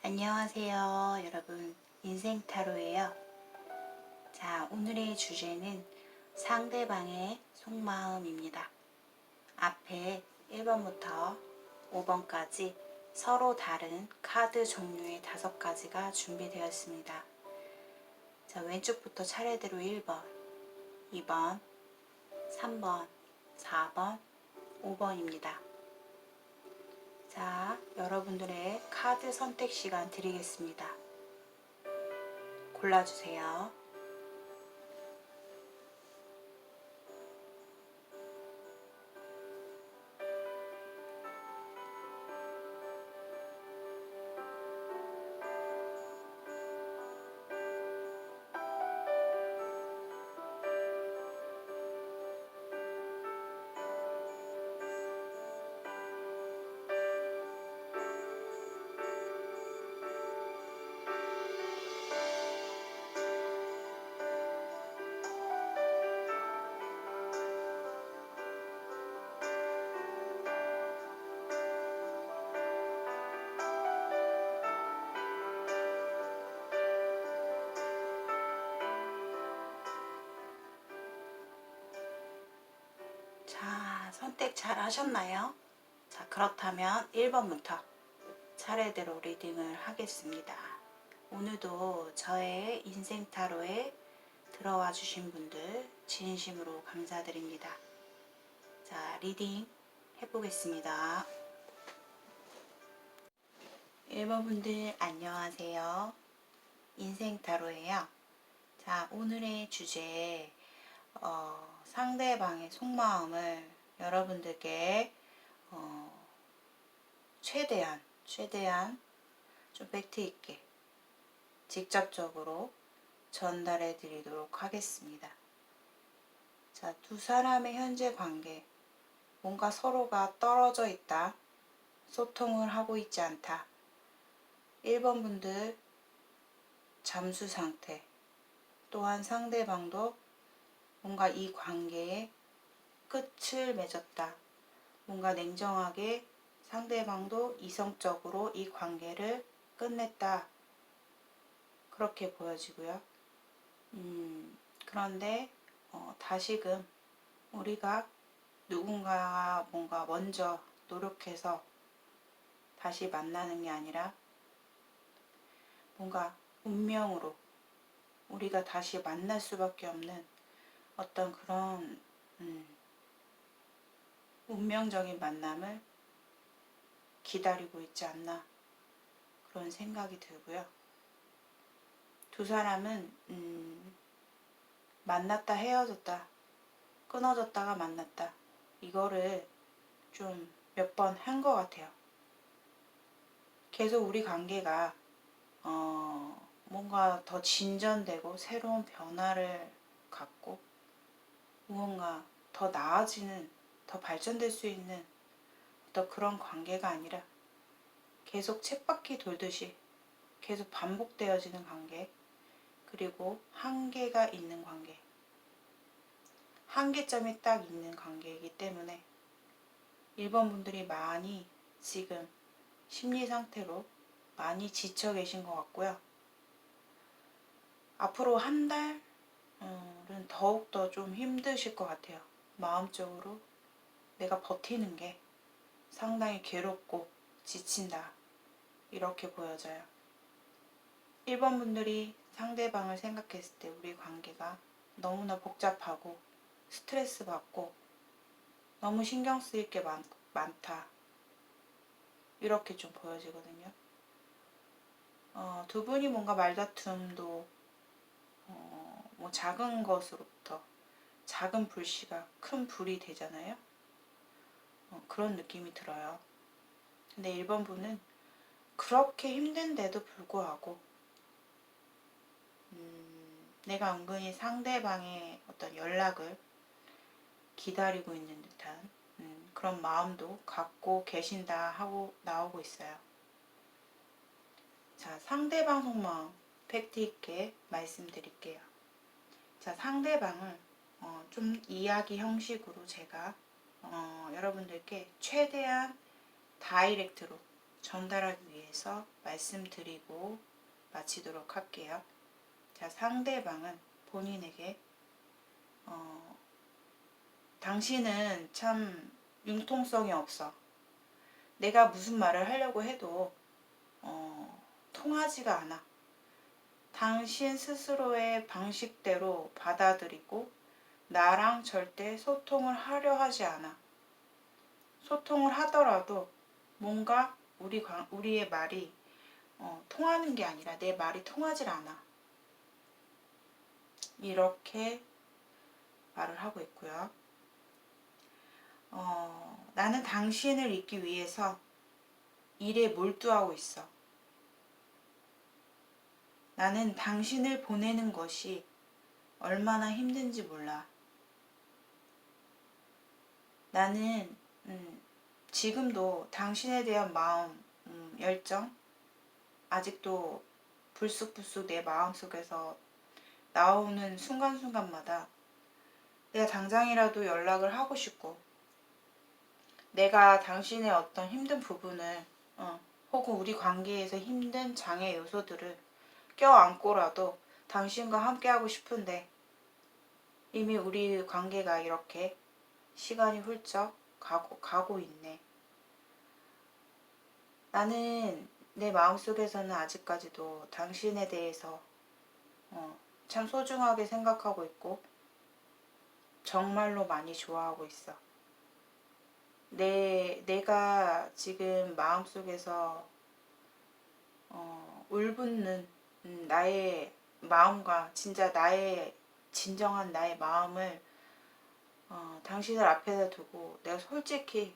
안녕하세요, 여러분. 인생 타로예요. 자, 오늘의 주제는 상대방의 속마음입니다. 앞에 1번부터 5번까지 서로 다른 카드 종류의 5가지가 준비되었습니다. 자, 왼쪽부터 차례대로 1번, 2번, 3번, 4번, 5번입니다. 자, 여러분들의 카드 선택 시간 드리겠습니다. 골라주세요. 자, 선택 잘 하셨나요? 자, 그렇다면 1번부터 차례대로 리딩을 하겠습니다. 오늘도 저의 인생 타로에 들어와 주신 분들 진심으로 감사드립니다. 자, 리딩 해보겠습니다. 1번 분들 안녕하세요. 인생 타로예요. 자, 오늘의 주제 상대방의 속마음을 여러분들께 최대한 좀 팩트 있게 직접적으로 전달해 드리도록 하겠습니다. 자, 두 사람의 현재 관계, 뭔가 서로가 떨어져 있다, 소통을 하고 있지 않다. 1번 분들 잠수 상태, 또한 상대방도 뭔가 이 관계에 끝을 맺었다. 뭔가 냉정하게 상대방도 이성적으로 이 관계를 끝냈다. 그렇게 보여지고요. 그런데 다시금 우리가 누군가가 뭔가 먼저 노력해서 다시 만나는 게 아니라 뭔가 운명으로 우리가 다시 만날 수밖에 없는 어떤 그런 운명적인 만남을 기다리고 있지 않나 그런 생각이 들고요. 두 사람은 만났다 헤어졌다 끊어졌다가 만났다 이거를 좀 몇 번 한 것 같아요. 계속 우리 관계가 뭔가 더 진전되고 새로운 변화를 갖고 무언가 더 나아지는 더 발전될 수 있는 어떤 그런 관계가 아니라 계속 쳇바퀴 돌듯이 계속 반복되어지는 관계, 그리고 한계가 있는 관계, 한계점이 딱 있는 관계이기 때문에 1번 분들이 많이 지금 심리 상태로 많이 지쳐 계신 것 같고요. 앞으로 한 달은 더욱더 좀 힘드실 것 같아요. 마음적으로 내가 버티는 게 상당히 괴롭고 지친다. 이렇게 보여져요. 1번 분들이 상대방을 생각했을 때 우리 관계가 너무나 복잡하고 스트레스 받고 너무 신경 쓰일 게 많다. 이렇게 좀 보여지거든요. 두 분이 뭔가 말다툼도 뭐 작은 것으로부터 작은 불씨가 큰 불이 되잖아요. 그런 느낌이 들어요. 근데 1번 분은 그렇게 힘든데도 불구하고 내가 은근히 상대방의 어떤 연락을 기다리고 있는 듯한 그런 마음도 갖고 계신다 하고 나오고 있어요. 자, 상대방 속마음 팩트 있게 말씀드릴게요. 자, 상대방을 좀 이야기 형식으로 제가 여러분들께 최대한 다이렉트로 전달하기 위해서 말씀드리고 마치도록 할게요. 자, 상대방은 본인에게 당신은 참 융통성이 없어. 내가 무슨 말을 하려고 해도 통하지가 않아. 당신 스스로의 방식대로 받아들이고 나랑 절대 소통을 하려 하지 않아. 소통을 하더라도 뭔가 우리의 말이 통하는 게 아니라 내 말이 통하질 않아. 이렇게 말을 하고 있고요. 나는 당신을 잊기 위해서 일에 몰두하고 있어. 나는 당신을 보내는 것이 얼마나 힘든지 몰라. 나는 지금도 당신에 대한 마음, 열정, 아직도 불쑥불쑥 내 마음속에서 나오는 순간순간마다 내가 당장이라도 연락을 하고 싶고, 내가 당신의 어떤 힘든 부분을 혹은 우리 관계에서 힘든 장애 요소들을 껴안고라도 당신과 함께하고 싶은데 이미 우리 관계가 이렇게 시간이 훌쩍 가고 있네. 나는 내 마음속에서는 아직까지도 당신에 대해서 참 소중하게 생각하고 있고 정말로 많이 좋아하고 있어. 내가 지금 마음속에서 울붓는 나의 마음과 진짜 진정한 나의 마음을 당신을 앞에다 두고 내가 솔직히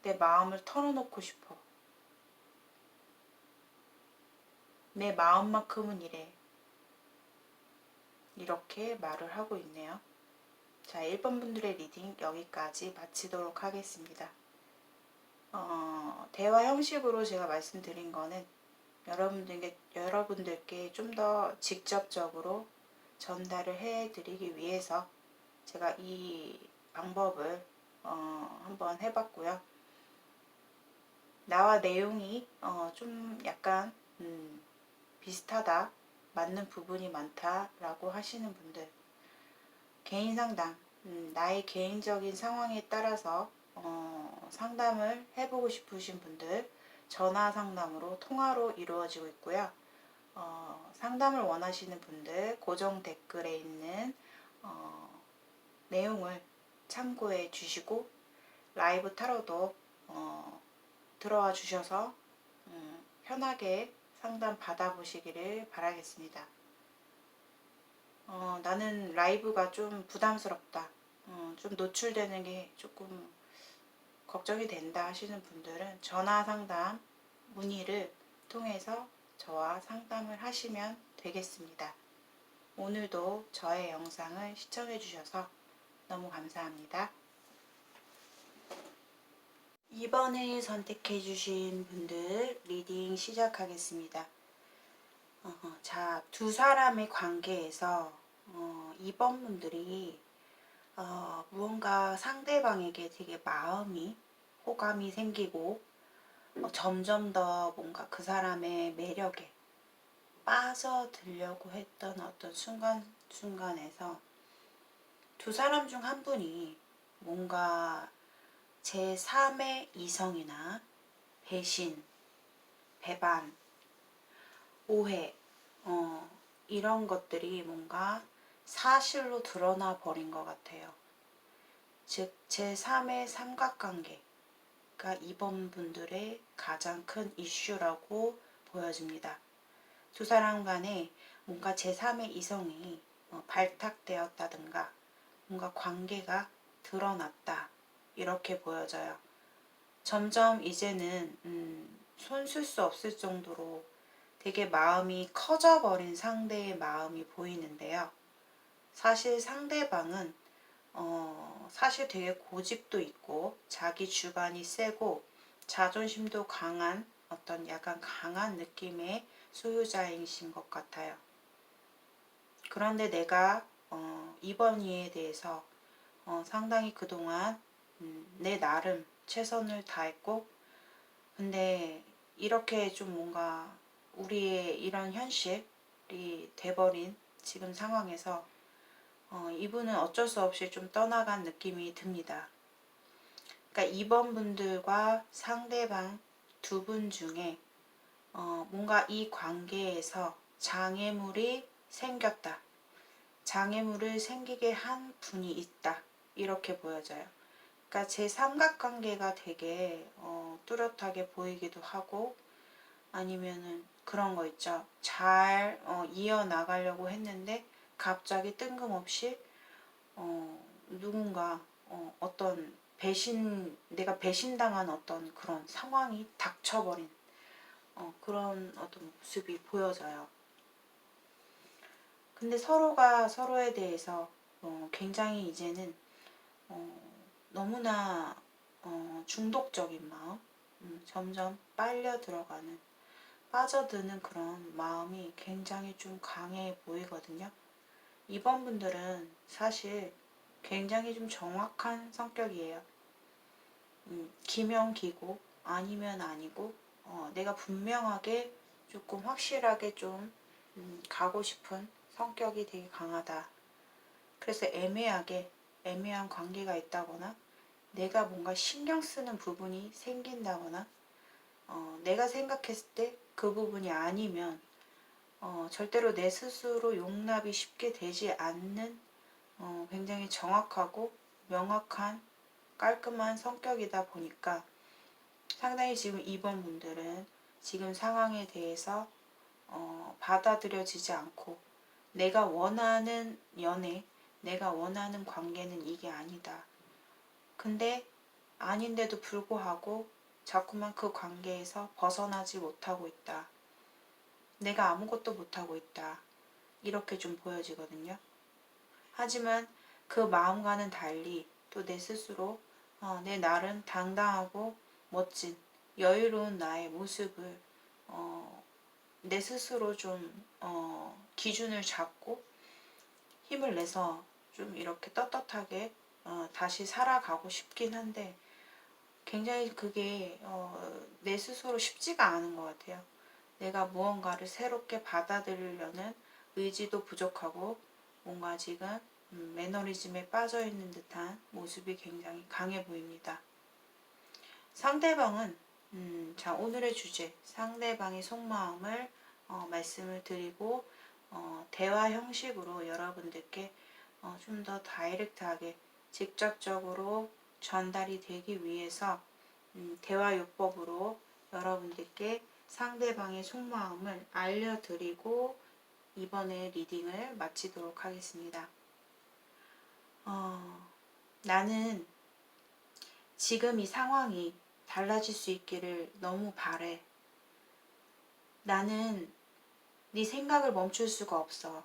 내 마음을 털어놓고 싶어. 내 마음만큼은 이래. 이렇게 말을 하고 있네요. 자, 1번 분들의 리딩 여기까지 마치도록 하겠습니다. 대화 형식으로 제가 말씀드린 거는 여러분들께 좀 더 직접적으로 전달을 해드리기 위해서 제가 이 방법을 한번 해봤고요. 나와 내용이 좀 약간 비슷하다, 맞는 부분이 많다라고 하시는 분들, 개인 상담, 나의 개인적인 상황에 따라서 상담을 해보고 싶으신 분들 전화 상담으로 통화로 이루어지고 있고요. 상담을 원하시는 분들 고정 댓글에 있는 내용을 참고해 주시고 라이브 타로도 들어와 주셔서 편하게 상담 받아보시기를 바라겠습니다. 나는 라이브가 좀 부담스럽다, 좀 노출되는 게 조금 걱정이 된다 하시는 분들은 전화 상담 문의를 통해서 저와 상담을 하시면 되겠습니다. 오늘도 저의 영상을 시청해 주셔서 너무 감사합니다. 이번에 선택해 주신 분들 리딩 시작하겠습니다. 자, 두 사람의 관계에서 2번 분들이 무언가 상대방에게 되게 호감이 생기고 점점 더 뭔가 그 사람의 매력에 빠져들려고 했던 어떤 순간에서 두 사람 중 한 분이 뭔가 제3의 이성이나 배신, 배반, 오해, 이런 것들이 뭔가 사실로 드러나 버린 것 같아요. 즉 제3의 삼각관계가 이번 분들의 가장 큰 이슈라고 보여집니다. 두 사람 간에 뭔가 제3의 이성이 발탁되었다든가 뭔가 관계가 드러났다, 이렇게 보여져요. 점점 이제는 손 쓸 수 없을 정도로 되게 마음이 커져버린 상대의 마음이 보이는데요. 사실 상대방은 사실 되게 고집도 있고 자기 주관이 세고 자존심도 강한 어떤 약간 강한 느낌의 소유자이신 것 같아요. 그런데 내가 이번 이에 대해서 상당히 그동안 내 나름 최선을 다했고 근데 이렇게 좀 뭔가 우리의 이런 현실이 돼버린 지금 상황에서 이분은 어쩔 수 없이 좀 떠나간 느낌이 듭니다. 그러니까 2번 분들과 상대방 두 분 중에 뭔가 이 관계에서 장애물이 생겼다. 장애물을 생기게 한 분이 있다. 이렇게 보여져요. 그러니까 제 삼각관계가 되게 뚜렷하게 보이기도 하고 아니면은 그런 거 있죠. 잘 이어나가려고 했는데 갑자기 뜬금없이 누군가 어떤 내가 배신당한 어떤 그런 상황이 닥쳐버린 그런 어떤 모습이 보여져요. 근데 서로가 서로에 대해서 굉장히 이제는 너무나 중독적인 마음, 점점 빨려 들어가는, 빠져드는 그런 마음이 굉장히 좀 강해 보이거든요. 이번 분들은 사실 굉장히 좀 정확한 성격이에요. 기면 기고 아니면 아니고 내가 분명하게 조금 확실하게 좀 가고 싶은 성격이 되게 강하다. 그래서 애매한 관계가 있다거나 내가 뭔가 신경 쓰는 부분이 생긴다거나 내가 생각했을 때 그 부분이 아니면 절대로 내 스스로 용납이 쉽게 되지 않는 굉장히 정확하고 명확한 깔끔한 성격이다 보니까 상당히 지금 이번 분들은 지금 상황에 대해서 받아들여지지 않고 내가 원하는 연애, 내가 원하는 관계는 이게 아니다. 근데 아닌데도 불구하고 자꾸만 그 관계에서 벗어나지 못하고 있다. 내가 아무것도 못하고 있다. 이렇게 좀 보여지거든요. 하지만 그 마음과는 달리 또 내 스스로 내 나름 당당하고 멋진 여유로운 나의 모습을 내 스스로 좀 기준을 잡고 힘을 내서 좀 이렇게 떳떳하게 다시 살아가고 싶긴 한데 굉장히 그게 내 스스로 쉽지가 않은 것 같아요. 내가 무언가를 새롭게 받아들이려는 의지도 부족하고 뭔가 지금 매너리즘에 빠져있는 듯한 모습이 굉장히 강해 보입니다. 상대방은 자 오늘의 주제 상대방의 속마음을 말씀을 드리고 대화 형식으로 여러분들께 좀 더 다이렉트하게 직접적으로 전달이 되기 위해서 대화 요법으로 여러분들께 상대방의 속마음을 알려드리고 이번에 리딩을 마치도록 하겠습니다. 나는 지금 이 상황이 달라질 수 있기를 너무 바래. 나는 네 생각을 멈출 수가 없어.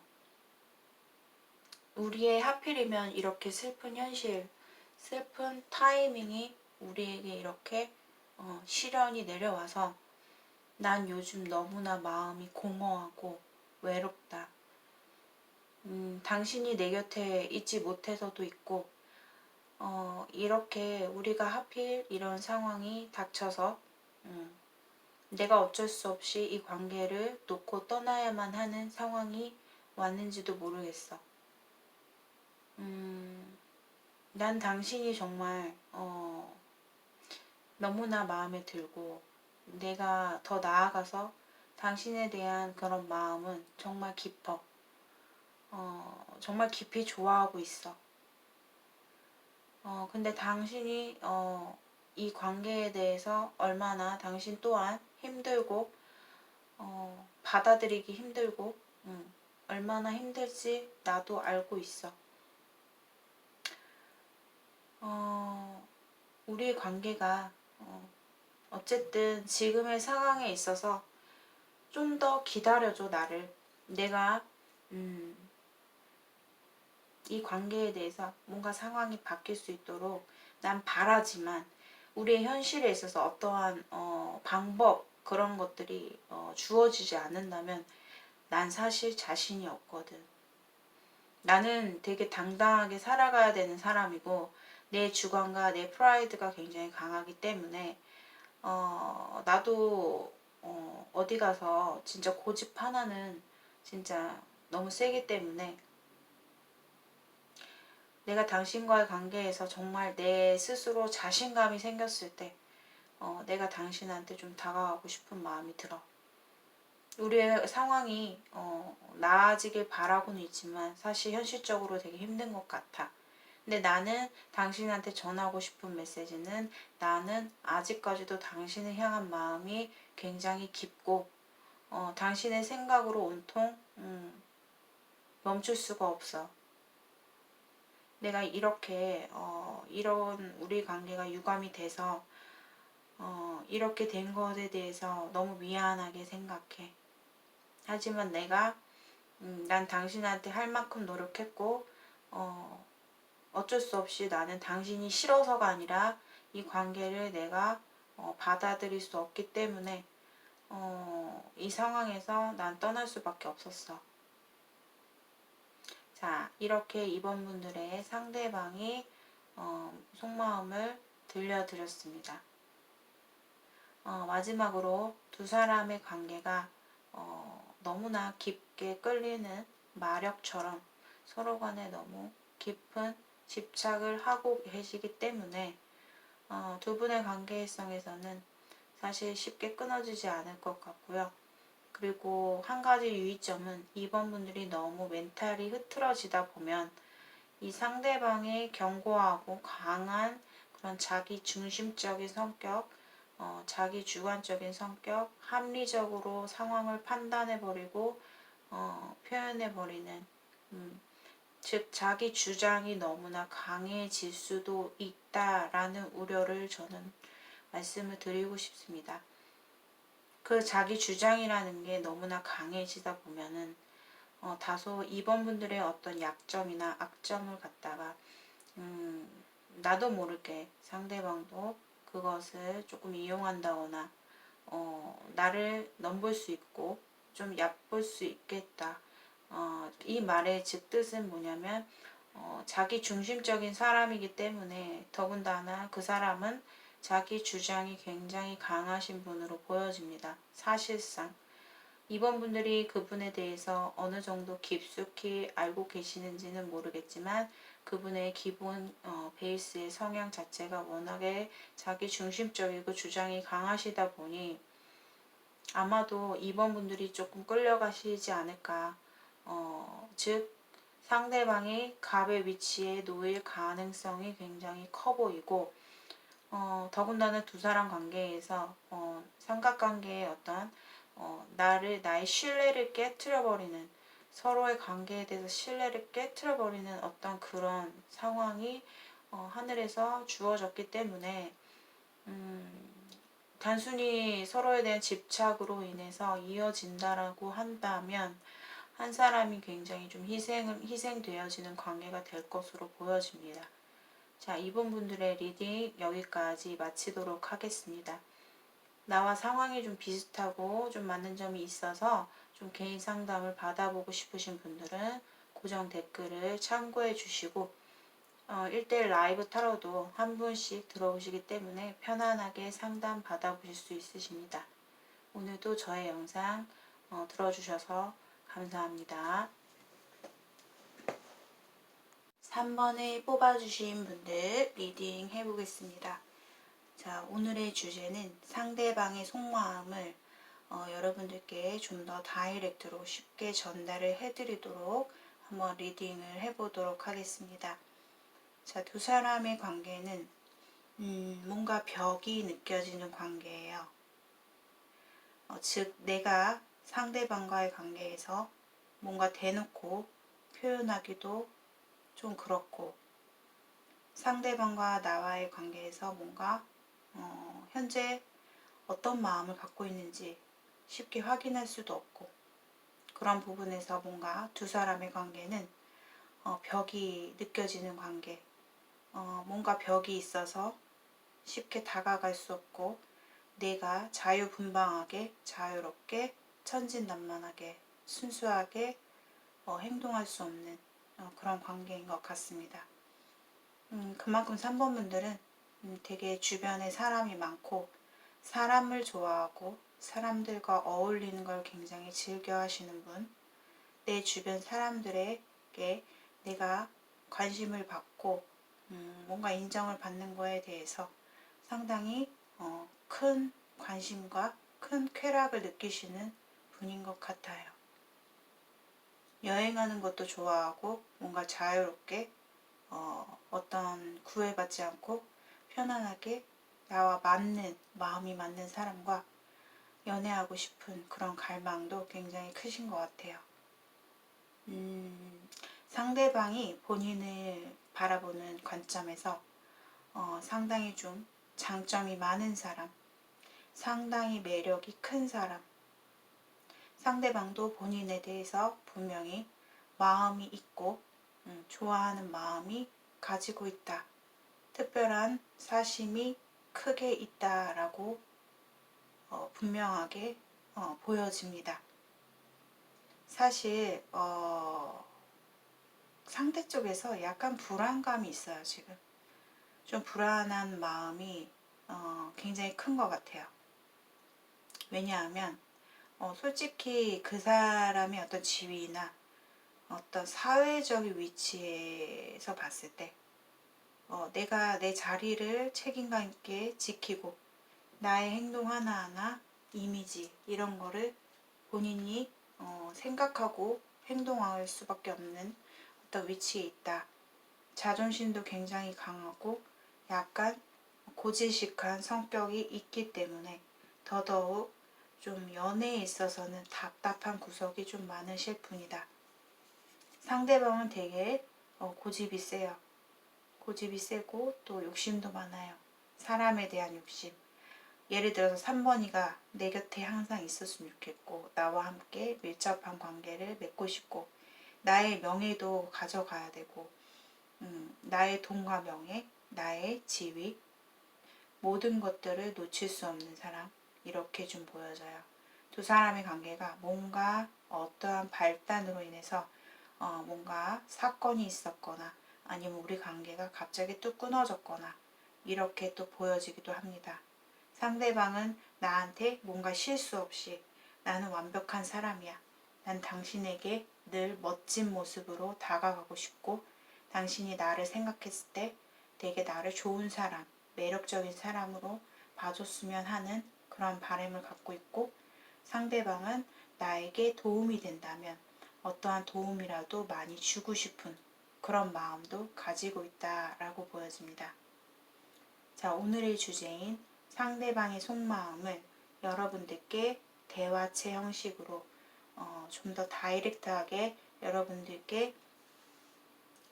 우리의 하필이면 이렇게 슬픈 현실, 슬픈 타이밍이 우리에게 이렇게 시련이 내려와서 난 요즘 너무나 마음이 공허하고 외롭다. 당신이 내 곁에 있지 못해서도 있고 이렇게 우리가 하필 이런 상황이 닥쳐서 내가 어쩔 수 없이 이 관계를 놓고 떠나야만 하는 상황이 왔는지도 모르겠어. 난 당신이 정말 너무나 마음에 들고 내가 더 나아가서 당신에 대한 그런 마음은 정말 깊어. 정말 깊이 좋아하고 있어. 근데 당신이 이 관계에 대해서 얼마나 당신 또한 힘들고 받아들이기 힘들고 얼마나 힘들지 나도 알고 있어. 우리의 관계가 어쨌든 지금의 상황에 있어서 좀 더 기다려줘 나를. 내가 이 관계에 대해서 뭔가 상황이 바뀔 수 있도록 난 바라지만 우리의 현실에 있어서 어떠한 방법 그런 것들이 주어지지 않는다면 난 사실 자신이 없거든. 나는 되게 당당하게 살아가야 되는 사람이고 내 주관과 내 프라이드가 굉장히 강하기 때문에 나도 어디 가서 진짜 고집 하나는 진짜 너무 세기 때문에 내가 당신과의 관계에서 정말 내 스스로 자신감이 생겼을 때 내가 당신한테 좀 다가가고 싶은 마음이 들어. 우리의 상황이 나아지길 바라고는 있지만 사실 현실적으로 되게 힘든 것 같아. 근데 나는 당신한테 전하고 싶은 메시지는 나는 아직까지도 당신을 향한 마음이 굉장히 깊고 당신의 생각으로 온통 멈출 수가 없어. 내가 이렇게 이런 우리 관계가 유감이 돼서 이렇게 된 것에 대해서 너무 미안하게 생각해. 하지만 내가 난 당신한테 할 만큼 노력했고 어쩔 수 없이 나는 당신이 싫어서가 아니라 이 관계를 내가 받아들일 수 없기 때문에 이 상황에서 난 떠날 수밖에 없었어. 자, 이렇게 이번 분들의 상대방이 속마음을 들려드렸습니다. 마지막으로 두 사람의 관계가 너무나 깊게 끌리는 마력처럼 서로 간에 너무 깊은 집착을 하고 계시기 때문에 두 분의 관계성에서는 사실 쉽게 끊어지지 않을 것 같고요. 그리고 한 가지 유의점은 이번 분들이 너무 멘탈이 흐트러지다 보면 이 상대방의 견고하고 강한 그런 자기 중심적인 성격, 자기 주관적인 성격, 합리적으로 상황을 판단해버리고 표현해버리는 즉 자기 주장이 너무나 강해질 수도 있다라는 우려를 저는 말씀을 드리고 싶습니다. 그 자기 주장이라는 게 너무나 강해지다 보면은 다소 이번 분들의 어떤 약점이나 악점을 갖다가 나도 모르게 상대방도 그것을 조금 이용한다거나 나를 넘볼 수 있고 좀 얕볼 수 있겠다. 이 말의 즉 뜻은 뭐냐면 자기 중심적인 사람이기 때문에 더군다나 그 사람은 자기 주장이 굉장히 강하신 분으로 보여집니다. 사실상 이번 분들이 그분에 대해서 어느 정도 깊숙이 알고 계시는지는 모르겠지만 그분의 기본 베이스의 성향 자체가 워낙에 자기 중심적이고 주장이 강하시다 보니 아마도 이번 분들이 조금 끌려가시지 않을까. 즉 상대방이 갑의 위치에 놓일 가능성이 굉장히 커 보이고 더군다나 두 사람 관계에서 삼각관계의 어떤 나의 신뢰를 깨트려버리는 서로의 관계에 대해서 신뢰를 깨트려버리는 어떤 그런 상황이 하늘에서 주어졌기 때문에 단순히 서로에 대한 집착으로 인해서 이어진다라고 한다면 한 사람이 굉장히 좀 희생되어지는 관계가 될 것으로 보여집니다. 자, 이번 분들의 리딩 여기까지 마치도록 하겠습니다. 나와 상황이 좀 비슷하고 좀 맞는 점이 있어서 좀 개인 상담을 받아보고 싶으신 분들은 고정 댓글을 참고해 주시고 1대1 라이브 타로도 한 분씩 들어오시기 때문에 편안하게 상담 받아보실 수 있으십니다. 오늘도 저의 영상 들어주셔서 감사합니다. 3번을 뽑아주신 분들 리딩 해보겠습니다. 자, 오늘의 주제는 상대방의 속마음을 여러분들께 좀 더 다이렉트로 쉽게 전달을 해드리도록 한번 리딩을 해보도록 하겠습니다. 자, 두 사람의 관계는 뭔가 벽이 느껴지는 관계예요. 즉 내가 상대방과의 관계에서 뭔가 대놓고 표현하기도 좀 그렇고 상대방과 나와의 관계에서 뭔가 현재 어떤 마음을 갖고 있는지 쉽게 확인할 수도 없고 그런 부분에서 뭔가 두 사람의 관계는 벽이 느껴지는 관계 뭔가 벽이 있어서 쉽게 다가갈 수 없고 내가 자유분방하게 자유롭게 천진난만하게 순수하게 행동할 수 없는 그런 관계인 것 같습니다. 그만큼 3번 분들은 되게 주변에 사람이 많고 사람을 좋아하고 사람들과 어울리는 걸 굉장히 즐겨 하시는 분, 내 주변 사람들에게 내가 관심을 받고 뭔가 인정을 받는 거에 대해서 상당히 큰 관심과 큰 쾌락을 느끼시는 분인 것 같아요. 여행하는 것도 좋아하고 뭔가 자유롭게 어떤 구애받지 않고 편안하게 나와 맞는 마음이 맞는 사람과 연애하고 싶은 그런 갈망도 굉장히 크신 것 같아요. 상대방이 본인을 바라보는 관점에서 상당히 좀 장점이 많은 사람, 상당히 매력이 큰 사람, 상대방도 본인에 대해서 분명히 마음이 있고 좋아하는 마음이 가지고 있다. 특별한 사심이 크게 있다라고 분명하게 보여집니다. 사실 상대 쪽에서 약간 불안감이 있어요. 지금 좀 불안한 마음이 굉장히 큰 것 같아요. 왜냐하면 솔직히 그 사람의 어떤 지위나 어떤 사회적인 위치에서 봤을 때 내가 내 자리를 책임감 있게 지키고 나의 행동 하나하나, 이미지 이런 거를 본인이 생각하고 행동할 수밖에 없는 어떤 위치에 있다. 자존심도 굉장히 강하고 약간 고지식한 성격이 있기 때문에 더더욱 좀 연애에 있어서는 답답한 구석이 좀 많으실 분이다. 상대방은 되게 고집이 세요. 고집이 세고 또 욕심도 많아요. 사람에 대한 욕심. 예를 들어서 3번이가 내 곁에 항상 있었으면 좋겠고 나와 함께 밀접한 관계를 맺고 싶고 나의 명예도 가져가야 되고 나의 돈과 명예, 나의 지위 모든 것들을 놓칠 수 없는 사람 이렇게 좀 보여져요. 두 사람의 관계가 뭔가 어떠한 발단으로 인해서 뭔가 사건이 있었거나 아니면 우리 관계가 갑자기 뚝 끊어졌거나 이렇게 또 보여지기도 합니다. 상대방은 나한테 뭔가 실수 없이 나는 완벽한 사람이야. 난 당신에게 늘 멋진 모습으로 다가가고 싶고 당신이 나를 생각했을 때 되게 나를 좋은 사람, 매력적인 사람으로 봐줬으면 하는 그런 바람을 갖고 있고 상대방은 나에게 도움이 된다면 어떠한 도움이라도 많이 주고 싶은 그런 마음도 가지고 있다라고 보여집니다. 자, 오늘의 주제인 상대방의 속마음을 여러분들께 대화체 형식으로 좀 더 다이렉트하게 여러분들께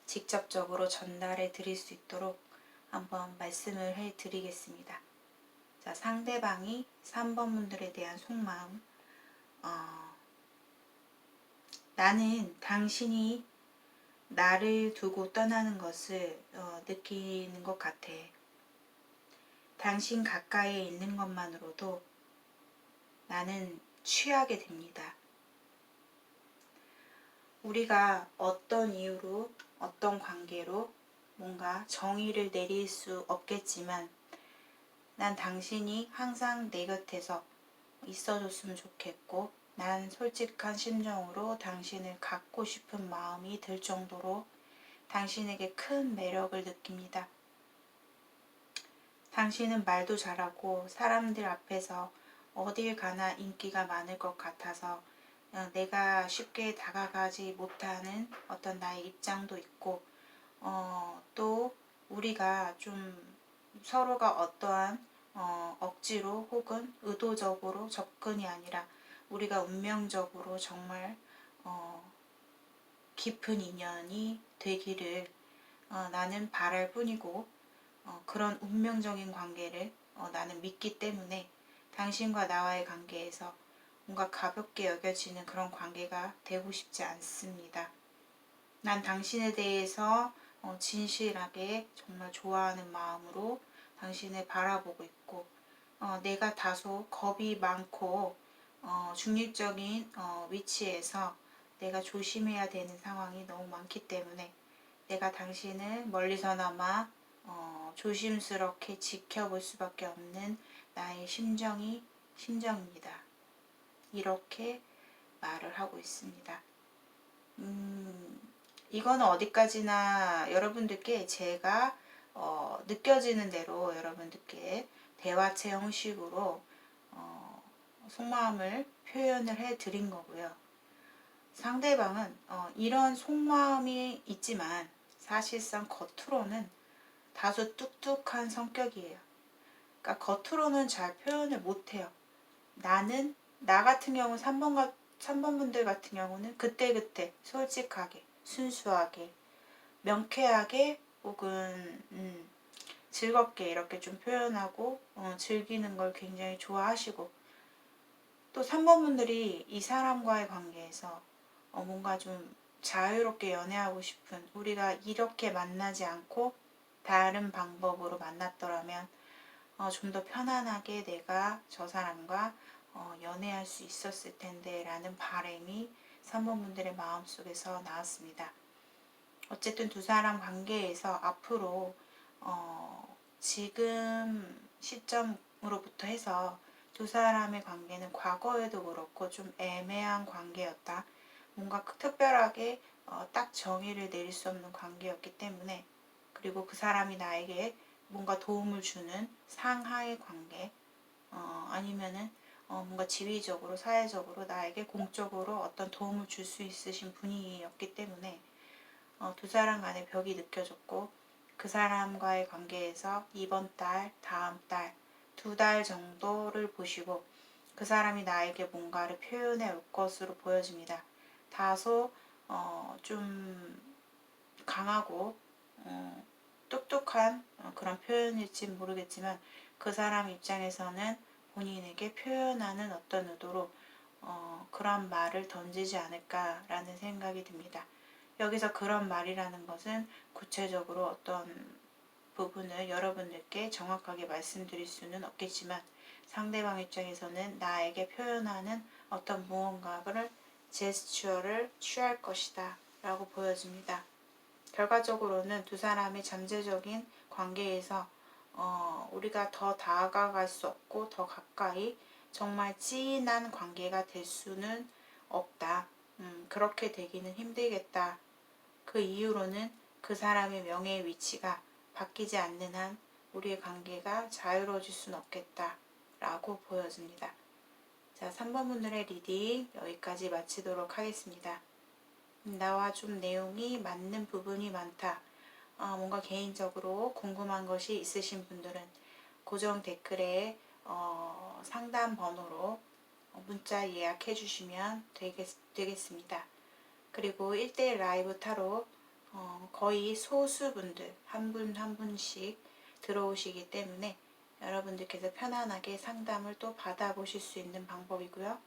직접적으로 전달해 드릴 수 있도록 한번 말씀을 해 드리겠습니다. 자, 상대방이 3번 분들에 대한 속마음. 나는 당신이 나를 두고 떠나는 것을 느끼는 것 같아. 당신 가까이에 있는 것만으로도 나는 취하게 됩니다. 우리가 어떤 이유로 어떤 관계로 뭔가 정의를 내릴 수 없겠지만 난 당신이 항상 내 곁에서 있어줬으면 좋겠고 난 솔직한 심정으로 당신을 갖고 싶은 마음이 들 정도로 당신에게 큰 매력을 느낍니다. 당신은 말도 잘하고 사람들 앞에서 어딜 가나 인기가 많을 것 같아서 내가 쉽게 다가가지 못하는 어떤 나의 입장도 있고 또 우리가 좀 서로가 어떠한 억지로 혹은 의도적으로 접근이 아니라 우리가 운명적으로 정말 깊은 인연이 되기를 나는 바랄 뿐이고 그런 운명적인 관계를 나는 믿기 때문에 당신과 나와의 관계에서 뭔가 가볍게 여겨지는 그런 관계가 되고 싶지 않습니다. 난 당신에 대해서 진실하게 정말 좋아하는 마음으로 당신을 바라보고 있고 내가 다소 겁이 많고 중립적인 위치에서 내가 조심해야 되는 상황이 너무 많기 때문에 내가 당신을 멀리서나마 조심스럽게 지켜볼 수밖에 없는 나의 심정이 심정입니다. 이렇게 말을 하고 있습니다. 이거는 어디까지나 여러분들께 제가 느껴지는 대로 여러분들께 대화체 형식으로 속마음을 표현을 해 드린 거고요. 상대방은 이런 속마음이 있지만 사실상 겉으로는 다소 뚝뚝한 성격이에요. 그러니까 겉으로는 잘 표현을 못해요. 나 같은 경우는 3번 분들 같은 경우는 그때그때 솔직하게, 순수하게, 명쾌하게 혹은 즐겁게 이렇게 좀 표현하고 즐기는 걸 굉장히 좋아하시고, 또 3번 분들이 이 사람과의 관계에서 뭔가 좀 자유롭게 연애하고 싶은, 우리가 이렇게 만나지 않고 다른 방법으로 만났더라면 좀 더 편안하게 내가 저 사람과 연애할 수 있었을 텐데 라는 바람이 3번 분들의 마음속에서 나왔습니다. 어쨌든 두 사람 관계에서 앞으로 지금 시점으로부터 해서 두 사람의 관계는 과거에도 그렇고 좀 애매한 관계였다. 뭔가 특별하게 딱 정의를 내릴 수 없는 관계였기 때문에, 그리고 그 사람이 나에게 뭔가 도움을 주는 상하의 관계, 아니면은 뭔가 지위적으로 사회적으로 나에게 공적으로 어떤 도움을 줄 수 있으신 분이었기 때문에 두 사람 간의 벽이 느껴졌고, 그 사람과의 관계에서 이번 달, 다음 달, 2달 정도를 보시고 그 사람이 나에게 뭔가를 표현해 올 것으로 보여집니다. 다소 좀 강하고 똑똑한 그런 표현일지 모르겠지만, 그 사람 입장에서는 본인에게 표현하는 어떤 의도로 그런 말을 던지지 않을까라는 생각이 듭니다. 여기서 그런 말이라는 것은 구체적으로 어떤 부분을 여러분들께 정확하게 말씀드릴 수는 없겠지만, 상대방 입장에서는 나에게 표현하는 어떤 무언가를 제스처를 취할 것이다 라고 보여집니다. 결과적으로는 두 사람의 잠재적인 관계에서 우리가 더 다가갈 수 없고 더 가까이 정말 진한 관계가 될 수는 없다. 그렇게 되기는 힘들겠다. 그 이유로는 그 사람의 명예의 위치가 바뀌지 않는 한 우리의 관계가 자유로워질 수는 없겠다 라고 보여집니다. 자, 3번 분들의 리딩 여기까지 마치도록 하겠습니다. 나와 좀 내용이 맞는 부분이 많다. 뭔가 개인적으로 궁금한 것이 있으신 분들은 고정 댓글에 상담 번호로 문자 예약해 주시면 되겠습니다. 그리고 1대1 라이브 타로 거의 소수분들 한 분 한 분씩 들어오시기 때문에 여러분들께서 편안하게 상담을 또 받아보실 수 있는 방법이고요.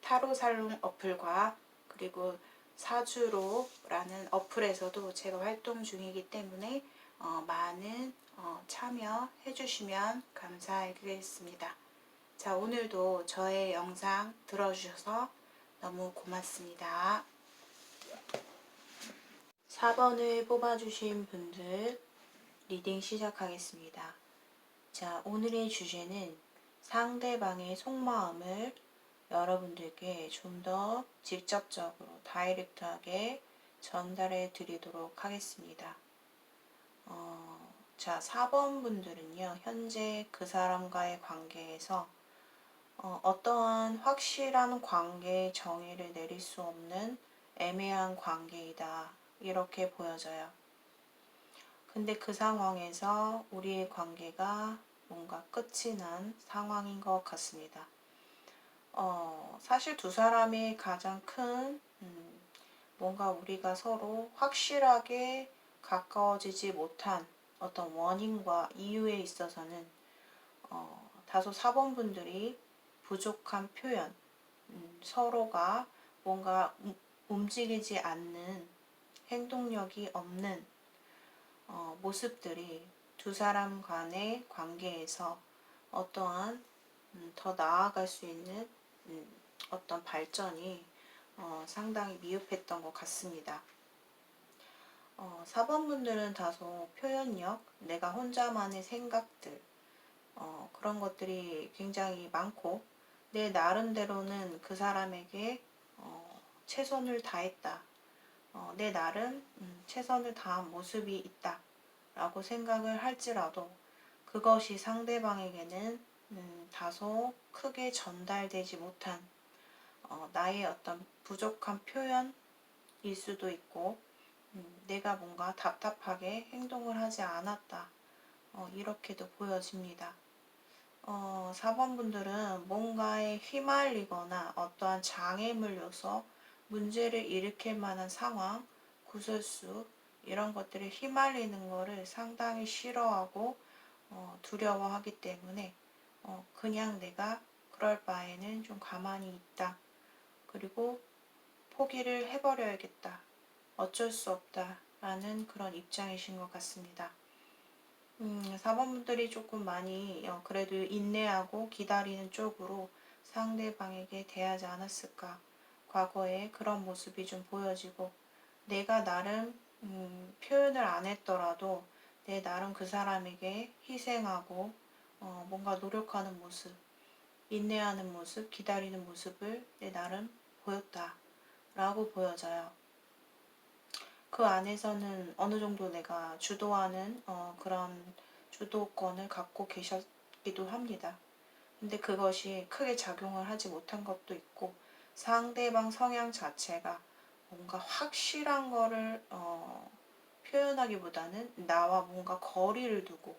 타로 살롱 어플과 그리고 사주로라는 어플에서도 제가 활동 중이기 때문에 많은 참여해 주시면 감사하겠습니다. 자, 오늘도 저의 영상 들어주셔서 너무 고맙습니다. 4번을 뽑아주신 분들 리딩 시작하겠습니다. 자, 오늘의 주제는 상대방의 속마음을 여러분들께 좀 더 직접적으로 다이렉트하게 전달해 드리도록 하겠습니다. 자, 4번 분들은요, 현재 그 사람과의 관계에서 어떠한 확실한 관계의 정의를 내릴 수 없는 애매한 관계이다. 이렇게 보여져요. 근데 그 상황에서 우리의 관계가 뭔가 끝이 난 상황인 것 같습니다. 사실 두 사람이 가장 큰 뭔가 우리가 서로 확실하게 가까워지지 못한 어떤 원인과 이유에 있어서는 다소 4번 분들이 부족한 표현, 서로가 뭔가 움직이지 않는 행동력이 없는 모습들이 두 사람 간의 관계에서 어떠한 더 나아갈 수 있는 어떤 발전이 상당히 미흡했던 것 같습니다. 4번 분들은 다소 표현력, 내가 혼자만의 생각들, 그런 것들이 굉장히 많고 내 나름대로는 그 사람에게 최선을 다했다. 내 나름 최선을 다한 모습이 있다. 라고 생각을 할지라도 그것이 상대방에게는 다소 크게 전달되지 못한 나의 어떤 부족한 표현일 수도 있고 내가 뭔가 답답하게 행동을 하지 않았다. 이렇게도 보여집니다. 4번 분들은 뭔가에 휘말리거나 어떠한 장애물 요소, 문제를 일으킬 만한 상황, 구설수 이런 것들에 휘말리는 거를 상당히 싫어하고 두려워하기 때문에 그냥 내가 그럴 바에는 좀 가만히 있다. 그리고 포기를 해버려야겠다. 어쩔 수 없다. 라는 그런 입장이신 것 같습니다. 4번 분들이 조금 많이 그래도 인내하고 기다리는 쪽으로 상대방에게 대하지 않았을까. 과거에 그런 모습이 좀 보여지고 내가 나름 표현을 안 했더라도 내 나름 그 사람에게 희생하고 뭔가 노력하는 모습, 인내하는 모습, 기다리는 모습을 내 나름 보였다라고 보여져요. 그 안에서는 어느 정도 내가 주도하는 그런 주도권을 갖고 계셨기도 합니다. 근데 그것이 크게 작용을 하지 못한 것도 있고 상대방 성향 자체가 뭔가 확실한 거를 표현하기보다는 나와 뭔가 거리를 두고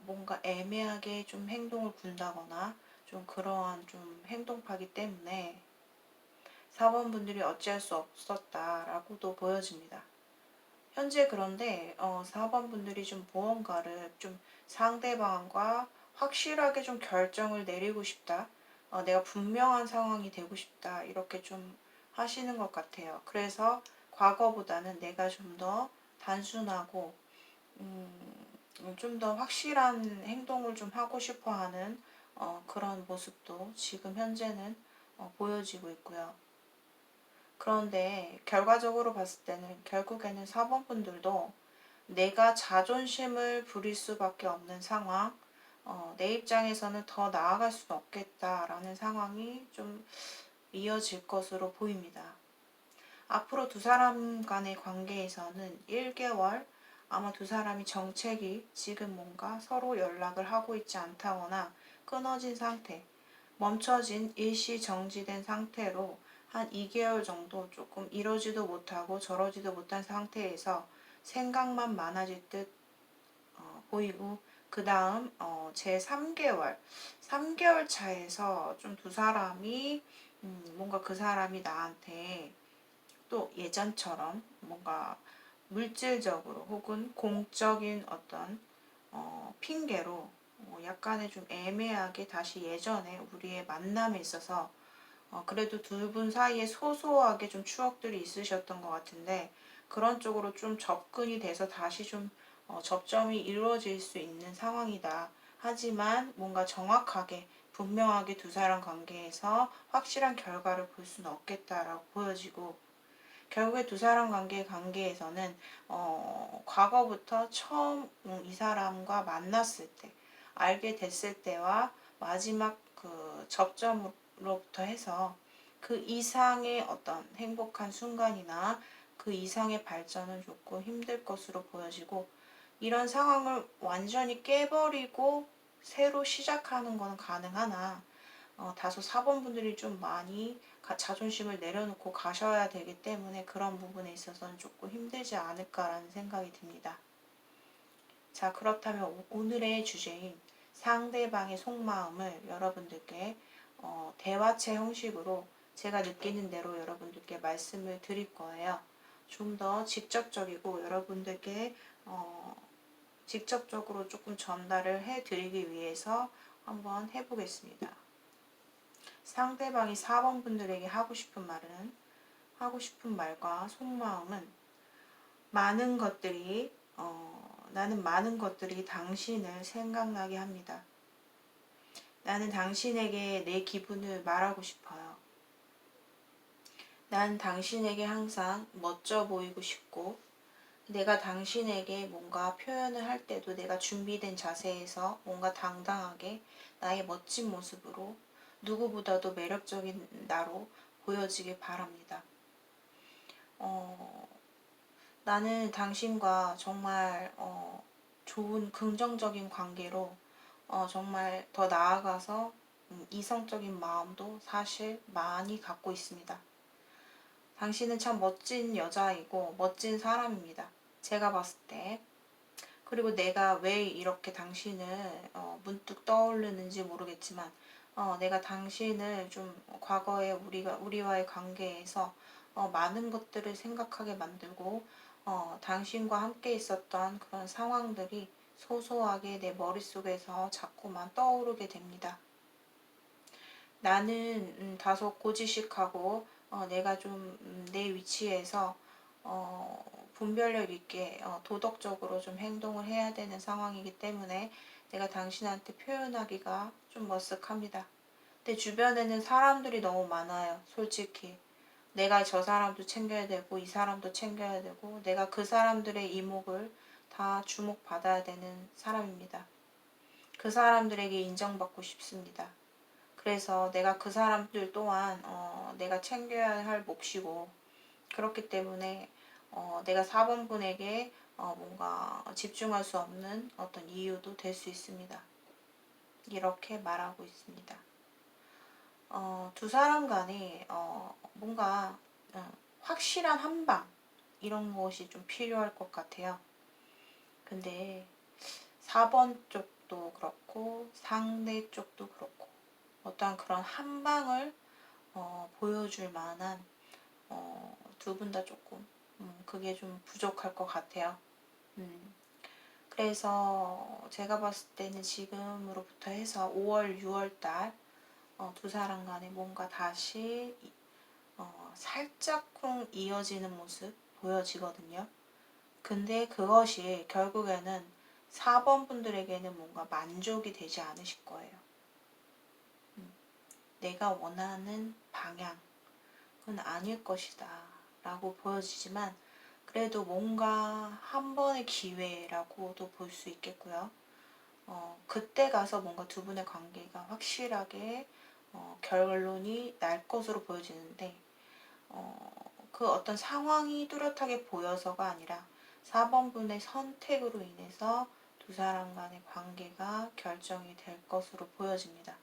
뭔가 애매하게 좀 행동을 군다거나 좀 그러한 좀 행동파기 때문에 4번 분들이 어찌할 수 없었다라고도 보여집니다. 현재 그런데 4번 분들이 좀 무언가를 좀 상대방과 확실하게 좀 결정을 내리고 싶다. 내가 분명한 상황이 되고 싶다. 이렇게 좀 하시는 것 같아요. 그래서 과거보다는 내가 좀 더 단순하고 좀 더 확실한 행동을 좀 하고 싶어 하는 그런 모습도 지금 현재는 보여지고 있고요. 그런데 결과적으로 봤을 때는 결국에는 4번 분들도 내가 자존심을 부릴 수밖에 없는 상황, 내 입장에서는 더 나아갈 수는 없겠다라는 상황이 좀 이어질 것으로 보입니다. 앞으로 두 사람 간의 관계에서는 1개월 아마 두 사람이 정책이 지금 뭔가 서로 연락을 하고 있지 않다거나 끊어진 상태, 멈춰진 일시 정지된 상태로 한 2개월 정도 조금 이러지도 못하고 저러지도 못한 상태에서 생각만 많아질 듯 보이고 그 다음 제 3개월 차에서 좀 두 사람이 뭔가 그 사람이 나한테 또 예전처럼 뭔가 물질적으로 혹은 공적인 어떤 핑계로 약간의 좀 애매하게 다시 예전에 우리의 만남에 있어서 그래도 두 분 사이에 소소하게 좀 추억들이 있으셨던 것 같은데 그런 쪽으로 좀 접근이 돼서 다시 좀 접점이 이루어질 수 있는 상황이다. 하지만 뭔가 정확하게 분명하게 두 사람 관계에서 확실한 결과를 볼 수는 없겠다라고 보여지고 결국에 두 사람 관계에서는 과거부터 처음 이 사람과 만났을 때 알게 됐을 때와 마지막 그 접점으로부터 해서 그 이상의 어떤 행복한 순간이나 그 이상의 발전은 조금 힘들 것으로 보여지고 이런 상황을 완전히 깨버리고 새로 시작하는 건 가능하나 다소 4번 분들이 좀 많이 자존심을 내려놓고 가셔야 되기 때문에 그런 부분에 있어서는 조금 힘들지 않을까라는 생각이 듭니다. 자, 그렇다면 오늘의 주제인 상대방의 속마음을 여러분들께 대화체 형식으로 제가 느끼는 대로 여러분들께 말씀을 드릴 거예요. 좀 더 직접적이고 여러분들께 직접적으로 조금 전달을 해드리기 위해서 한번 해보겠습니다. 상대방이 4번 분들에게 하고 싶은 말과 속마음은 나는 많은 것들이 당신을 생각나게 합니다. 나는 당신에게 내 기분을 말하고 싶어요. 난 당신에게 항상 멋져 보이고 싶고 내가 당신에게 뭔가 표현을 할 때도 내가 준비된 자세에서 뭔가 당당하게 나의 멋진 모습으로 누구보다도 매력적인 나로 보여지길 바랍니다. 나는 당신과 정말 좋은 긍정적인 관계로 정말 더 나아가서 이성적인 마음도 사실 많이 갖고 있습니다. 당신은 참 멋진 여자이고 멋진 사람입니다. 제가 봤을 때. 그리고 내가 왜 이렇게 당신을 문득 떠오르는지 모르겠지만 내가 당신을 좀 과거에 우리와의 관계에서 많은 것들을 생각하게 만들고 당신과 함께 있었던 그런 상황들이 소소하게 내 머릿속에서 자꾸만 떠오르게 됩니다. 나는 다소 고지식하고 내가 좀 내 위치에서 분별력 있게 도덕적으로 좀 행동을 해야 되는 상황이기 때문에 내가 당신한테 표현하기가 좀 머쓱합니다. 내 주변에는 사람들이 너무 많아요. 솔직히 내가 저 사람도 챙겨야 되고 이 사람도 챙겨야 되고 내가 그 사람들의 이목을 다 주목받아야 되는 사람입니다. 그 사람들에게 인정받고 싶습니다. 그래서 내가 그 사람들 또한 내가 챙겨야 할 몫이고 그렇기 때문에 내가 4번분에게 뭔가 집중할 수 없는 어떤 이유도 될 수 있습니다. 이렇게 말하고 있습니다. 두 사람 간에 뭔가 확실한 한방 이런 것이 좀 필요할 것 같아요. 근데 4번 쪽도 그렇고 상대 쪽도 그렇고 어떠한 그런 한방을 보여줄 만한 두 분 다 조금 그게 좀 부족할 것 같아요. 그래서 제가 봤을 때는 지금으로부터 해서 5월, 6월 달 두 사람 간에 뭔가 다시 살짝쿵 이어지는 모습 보여지거든요. 근데 그것이 결국에는 4번 분들에게는 뭔가 만족이 되지 않으실 거예요. 내가 원하는 방향은 아닐 것이다 라고 보여지지만 그래도 뭔가 한 번의 기회라고도 볼 수 있겠고요. 그때 가서 뭔가 두 분의 관계가 확실하게 결론이 날 것으로 보여지는데 그 어떤 상황이 뚜렷하게 보여서가 아니라 4번 분의 선택으로 인해서 두 사람 간의 관계가 결정이 될 것으로 보여집니다.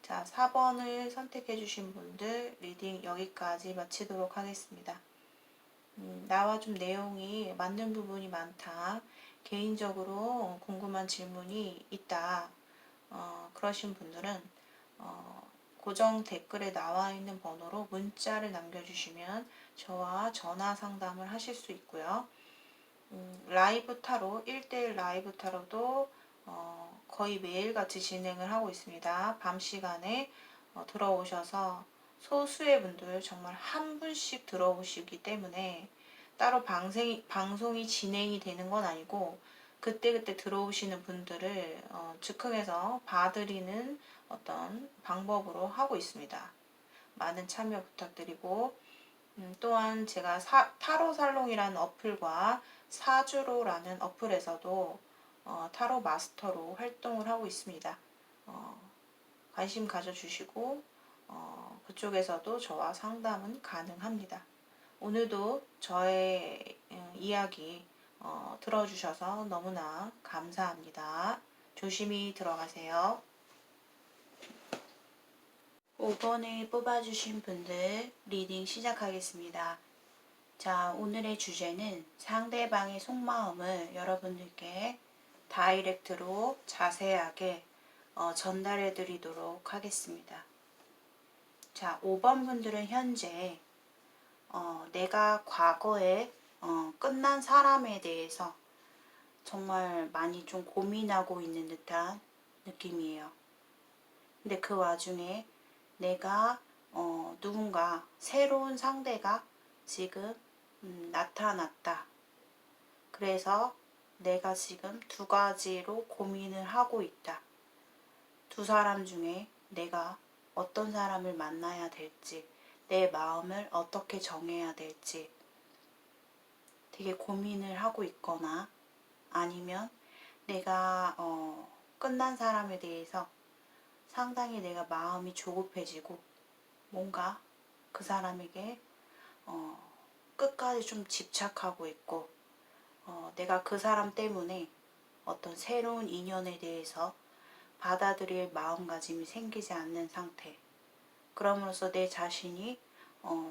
자, 4번을 선택해 주신 분들 리딩 여기까지 마치도록 하겠습니다. 나와 좀 내용이 맞는 부분이 많다. 개인적으로 궁금한 질문이 있다. 그러신 분들은 고정 댓글에 나와 있는 번호로 문자를 남겨주시면 저와 전화 상담을 하실 수 있고요. 라이브 타로, 1대1 라이브 타로도 거의 매일같이 진행을 하고 있습니다. 밤 시간에 들어오셔서 소수의 분들 정말 한 분씩 들어오시기 때문에 따로 방송이 진행이 되는 건 아니고 그때그때 들어오시는 분들을 즉흥해서 봐드리는 어떤 방법으로 하고 있습니다. 많은 참여 부탁드리고 또한 제가 타로 살롱이라는 어플과 사주로라는 어플에서도 타로 마스터로 활동을 하고 있습니다. 관심 가져주시고 그쪽에서도 저와 상담은 가능합니다. 오늘도 저의 이야기 들어주셔서 너무나 감사합니다. 조심히 들어가세요. 5번을 뽑아주신 분들 리딩 시작하겠습니다. 자, 오늘의 주제는 상대방의 속마음을 여러분들께 다이렉트로 자세하게 전달해 드리도록 하겠습니다. 자, 5번 분들은 현재 내가 과거에 끝난 사람에 대해서 정말 많이 좀 고민하고 있는 듯한 느낌이에요. 근데 그 와중에 내가 누군가 새로운 상대가 지금 나타났다. 그래서 내가 지금 두 가지로 고민을 하고 있다. 두 사람 중에 내가 어떤 사람을 만나야 될지, 내 마음을 어떻게 정해야 될지 되게 고민을 하고 있거나 아니면 내가 끝난 사람에 대해서 상당히 내가 마음이 조급해지고 뭔가 그 사람에게 끝까지 좀 집착하고 있고 내가 그 사람 때문에 어떤 새로운 인연에 대해서 받아들일 마음가짐이 생기지 않는 상태. 그럼으로써 내 자신이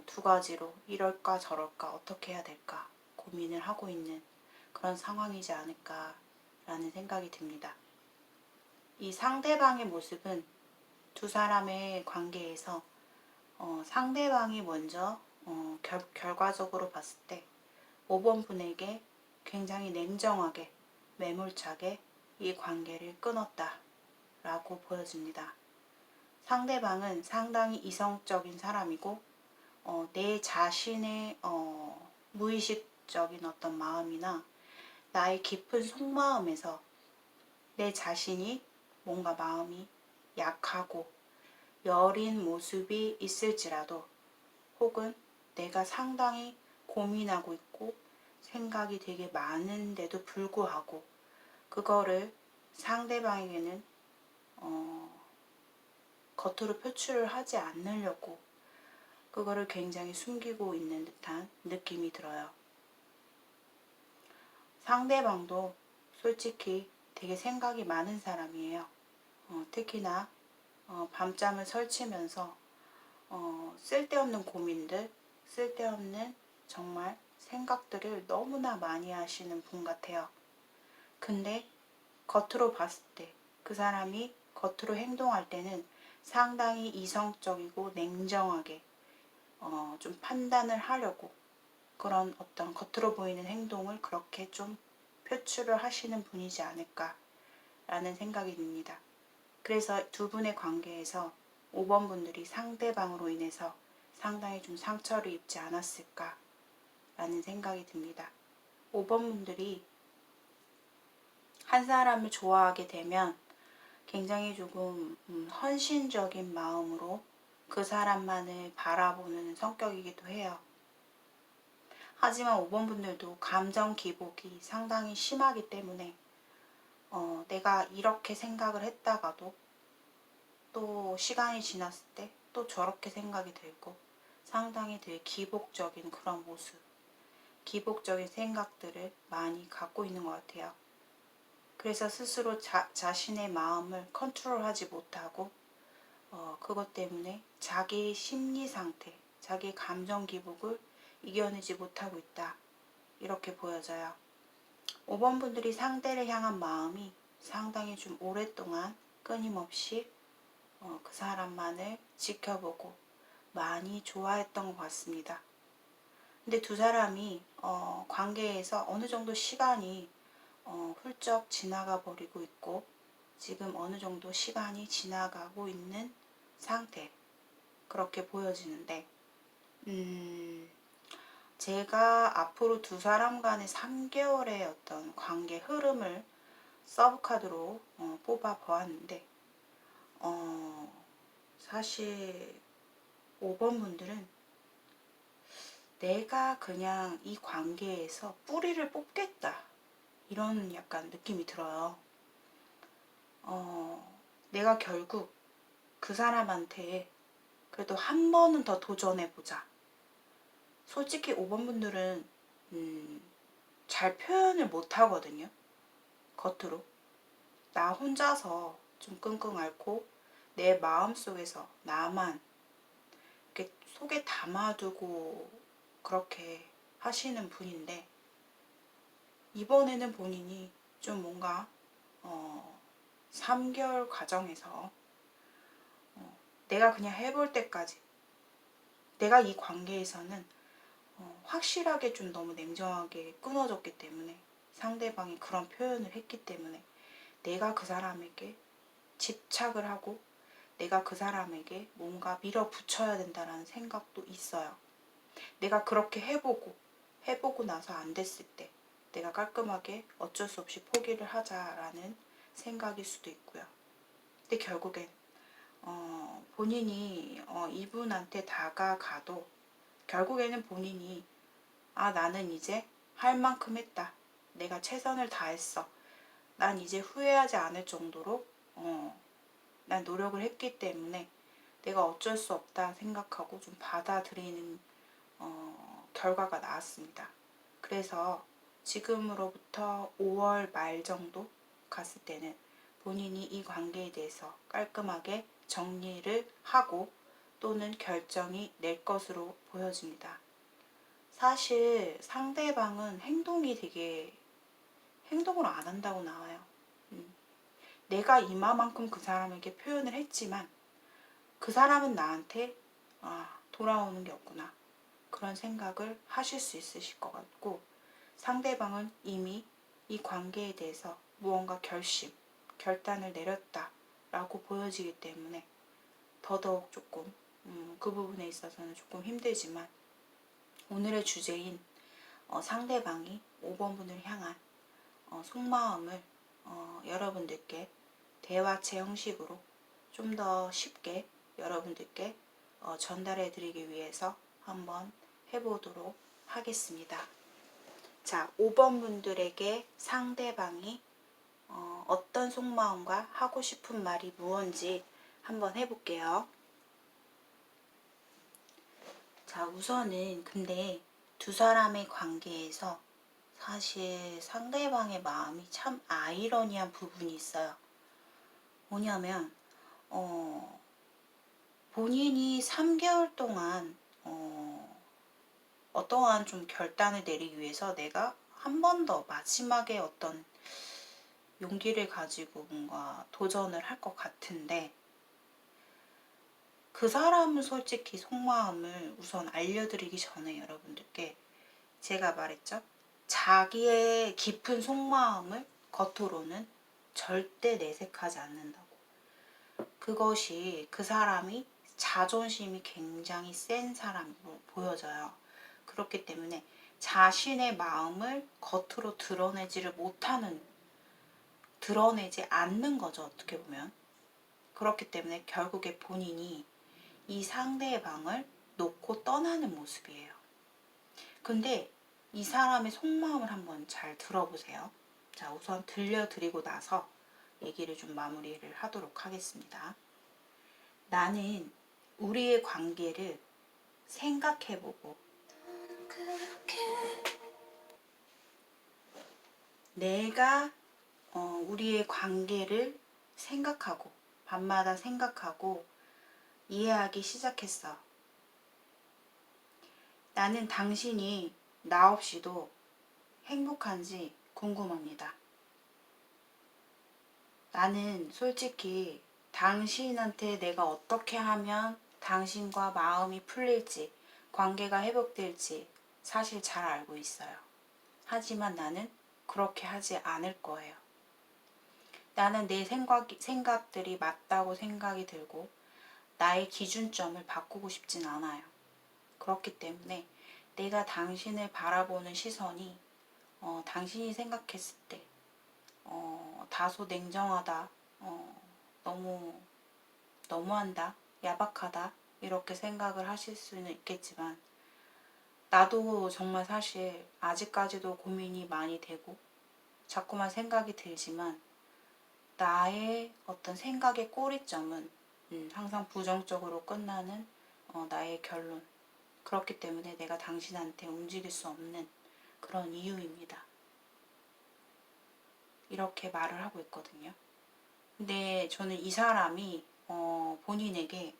두 가지로 이럴까 저럴까 어떻게 해야 될까 고민을 하고 있는 그런 상황이지 않을까라는 생각이 듭니다. 이 상대방의 모습은 두 사람의 관계에서 상대방이 먼저 결과적으로 봤을 때 5번 분에게 굉장히 냉정하게 매몰차게 이 관계를 끊었다 라고 보여집니다. 상대방은 상당히 이성적인 사람이고 내 자신의 무의식적인 어떤 마음이나 나의 깊은 속마음에서 내 자신이 뭔가 마음이 약하고 여린 모습이 있을지라도 혹은 내가 상당히 고민하고 있고 생각이 되게 많은데도 불구하고 그거를 상대방에게는 겉으로 표출을 하지 않으려고 그거를 굉장히 숨기고 있는 듯한 느낌이 들어요. 상대방도 솔직히 되게 생각이 많은 사람이에요. 특히나 밤잠을 설치면서 쓸데없는 고민들, 쓸데없는 정말 생각들을 너무나 많이 하시는 분 같아요. 근데 겉으로 봤을 때 그 사람이 겉으로 행동할 때는 상당히 이성적이고 냉정하게 좀 판단을 하려고 그런 어떤 겉으로 보이는 행동을 그렇게 좀 표출을 하시는 분이지 않을까라는 생각이 듭니다. 그래서 두 분의 관계에서 5번 분들이 상대방으로 인해서 상당히 좀 상처를 입지 않았을까라는 생각이 듭니다. 5번 분들이 한 사람을 좋아하게 되면 굉장히 조금 헌신적인 마음으로 그 사람만을 바라보는 성격이기도 해요. 하지만 5번 분들도 감정 기복이 상당히 심하기 때문에 내가 이렇게 생각을 했다가도 또 시간이 지났을 때 또 저렇게 생각이 들고 상당히 되게 기복적인 그런 모습, 기복적인 생각들을 많이 갖고 있는 것 같아요. 그래서 스스로 자신의 마음을 컨트롤하지 못하고 그것 때문에 자기 심리 상태, 자기 감정 기복을 이겨내지 못하고 있다. 이렇게 보여져요. 5번 분들이 상대를 향한 마음이 상당히 좀 오랫동안 끊임없이 그 사람만을 지켜보고 많이 좋아했던 것 같습니다. 근데 두 사람이 관계에서 어느 정도 시간이 훌쩍 지나가 버리고 있고 지금 어느 정도 시간이 지나가고 있는 상태 그렇게 보여지는데 제가 앞으로 두 사람 간의 3개월의 어떤 관계 흐름을 서브카드로 뽑아 보았는데 사실 5번 분들은 내가 그냥 이 관계에서 뿌리를 뽑겠다 이런 약간 느낌이 들어요. 내가 결국 그 사람한테 그래도 한 번은 더 도전해보자. 솔직히 5번 분들은 잘 표현을 못하거든요. 겉으로. 나 혼자서 좀 끙끙 앓고 내 마음속에서 나만 이렇게 속에 담아두고 그렇게 하시는 분인데 이번에는 본인이 좀 뭔가 3개월 과정에서 내가 그냥 해볼 때까지 내가 이 관계에서는 확실하게 좀 너무 냉정하게 끊어졌기 때문에 상대방이 그런 표현을 했기 때문에 내가 그 사람에게 집착을 하고 내가 그 사람에게 뭔가 밀어붙여야 된다라는 생각도 있어요. 내가 그렇게 해보고 나서 안 됐을 때 내가 깔끔하게 어쩔 수 없이 포기를 하자라는 생각일 수도 있고요. 근데 결국엔 본인이 이분한테 다가가도 결국에는 본인이 나는 이제 할 만큼 했다. 내가 최선을 다했어. 난 이제 후회하지 않을 정도로 난 노력을 했기 때문에 내가 어쩔 수 없다 생각하고 좀 받아들이는 결과가 나왔습니다. 그래서 지금으로부터 5월 말 정도 갔을 때는 본인이 이 관계에 대해서 깔끔하게 정리를 하고 또는 결정이 낼 것으로 보여집니다. 사실 상대방은 행동을 안 한다고 나와요. 내가 이마만큼 그 사람에게 표현을 했지만 그 사람은 나한테 돌아오는 게 없구나. 그런 생각을 하실 수 있으실 것 같고, 상대방은 이미 이 관계에 대해서 무언가 결단을 내렸다라고 보여지기 때문에 더더욱 조금 그 부분에 있어서는 조금 힘들지만, 오늘의 주제인 상대방이 5번분을 향한 속마음을 여러분들께 대화체 형식으로 좀 더 쉽게 여러분들께 전달해 드리기 위해서 한번 해보도록 하겠습니다. 자, 5번 분들에게 상대방이 어떤 속마음과 하고 싶은 말이 무언지 한번 해볼게요. 자, 우선은 근데 두 사람의 관계에서 사실 상대방의 마음이 참 아이러니한 부분이 있어요. 뭐냐면 본인이 3개월 동안 어떠한 좀 결단을 내리기 위해서 내가 한 번 더 마지막에 어떤 용기를 가지고 뭔가 도전을 할 것 같은데, 그 사람은 솔직히 속마음을 우선 알려드리기 전에 여러분들께 제가 말했죠? 자기의 깊은 속마음을 겉으로는 절대 내색하지 않는다고. 그것이 그 사람이 자존심이 굉장히 센 사람으로 보여져요. 그렇기 때문에 자신의 마음을 겉으로 드러내지 않는 거죠, 어떻게 보면. 그렇기 때문에 결국에 본인이 이 상대방을 놓고 떠나는 모습이에요. 근데 이 사람의 속마음을 한번 잘 들어보세요. 자, 우선 들려드리고 나서 얘기를 좀 마무리를 하도록 하겠습니다. 나는 우리의 관계를 생각해보고 내가 우리의 관계를 생각하고 밤마다 생각하고 이해하기 시작했어. 나는 당신이 나 없이도 행복한지 궁금합니다. 나는 솔직히 당신한테 내가 어떻게 하면 당신과 마음이 풀릴지, 관계가 회복될지 사실 잘 알고 있어요. 하지만 나는 그렇게 하지 않을 거예요. 나는 내 생각들이 맞다고 생각이 들고 나의 기준점을 바꾸고 싶진 않아요. 그렇기 때문에 내가 당신을 바라보는 시선이 당신이 생각했을 때 다소 냉정하다, 너무한다, 야박하다 이렇게 생각을 하실 수는 있겠지만, 나도 정말 사실 아직까지도 고민이 많이 되고 자꾸만 생각이 들지만, 나의 어떤 생각의 꼬리점은 항상 부정적으로 끝나는 나의 결론. 그렇기 때문에 내가 당신한테 움직일 수 없는 그런 이유입니다. 이렇게 말을 하고 있거든요. 근데 저는 이 사람이 본인에게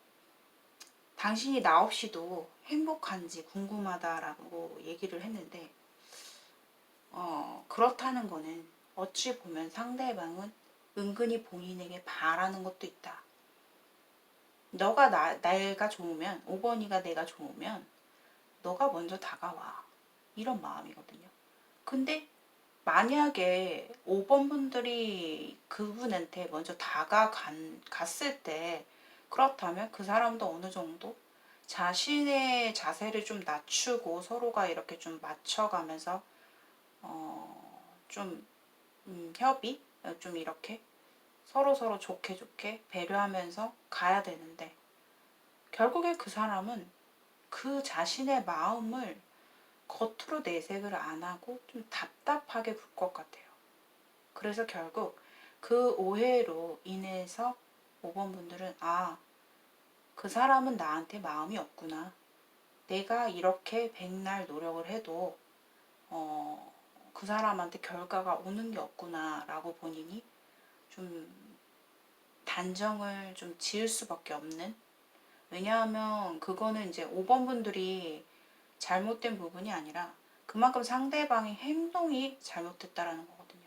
당신이 나 없이도 행복한지 궁금하다라고 얘기를 했는데, 그렇다는 거는 어찌 보면 상대방은 은근히 본인에게 바라는 것도 있다. 내가 좋으면, 5번이가 내가 좋으면 너가 먼저 다가와. 이런 마음이거든요. 근데 만약에 5번 분들이 그분한테 먼저 갔을 때, 그렇다면 그 사람도 어느 정도 자신의 자세를 좀 낮추고 서로가 이렇게 좀 맞춰가면서 좀 협의 좀 이렇게 서로 좋게 배려하면서 가야 되는데, 결국에 그 사람은 그 자신의 마음을 겉으로 내색을 안 하고 좀 답답하게 굴 것 같아요. 그래서 결국 그 오해로 인해서 5번 분들은 그 사람은 나한테 마음이 없구나. 내가 이렇게 백날 노력을 해도 그 사람한테 결과가 오는 게 없구나 라고 본인이 좀 단정을 좀 지을 수밖에 없는, 왜냐하면 그거는 이제 5번 분들이 잘못된 부분이 아니라 그만큼 상대방의 행동이 잘못됐다라는 거거든요.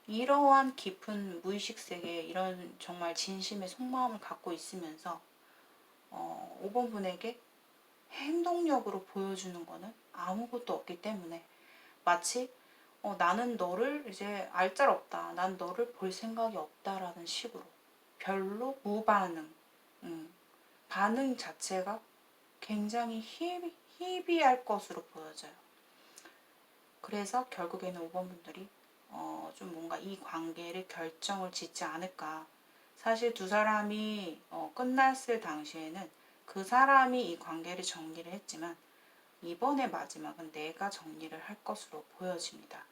이러한 깊은 무의식 세계에 이런 정말 진심의 속마음을 갖고 있으면서 5번 분에게 행동력으로 보여주는 거는 아무것도 없기 때문에 마치 나는 너를 이제 알짤없다. 난 너를 볼 생각이 없다라는 식으로 별로 무반응, 반응 자체가 굉장히 희비할 것으로 보여져요. 그래서 결국에는 5번 분들이 좀 뭔가 이 관계를 결정을 짓지 않을까. 사실 두 사람이 끝났을 당시에는 그 사람이 이 관계를 정리를 했지만 이번의 마지막은 내가 정리를 할 것으로 보여집니다.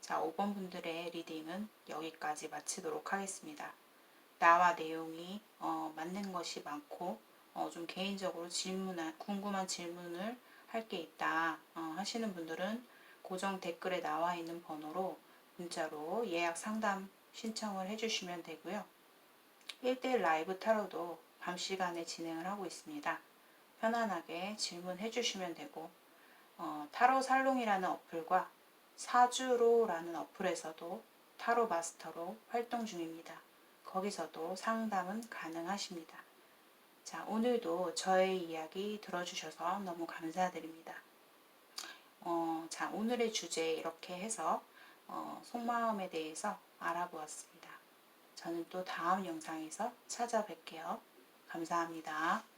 자, 5번 분들의 리딩은 여기까지 마치도록 하겠습니다. 나와 내용이 맞는 것이 많고 좀 개인적으로 궁금한 질문을 할 게 있다 하시는 분들은 고정 댓글에 나와 있는 번호로 문자로 예약 상담 신청을 해주시면 되고요. 1대1 라이브 타로도 밤 시간에 진행을 하고 있습니다. 편안하게 질문해 주시면 되고 타로 살롱이라는 어플과 사주로라는 어플에서도 타로 마스터로 활동 중입니다. 거기서도 상담은 가능하십니다. 자, 오늘도 저의 이야기 들어주셔서 너무 감사드립니다. 자, 오늘의 주제 이렇게 해서 속마음에 대해서 알아보았습니다. 저는 또 다음 영상에서 찾아뵐게요. 감사합니다.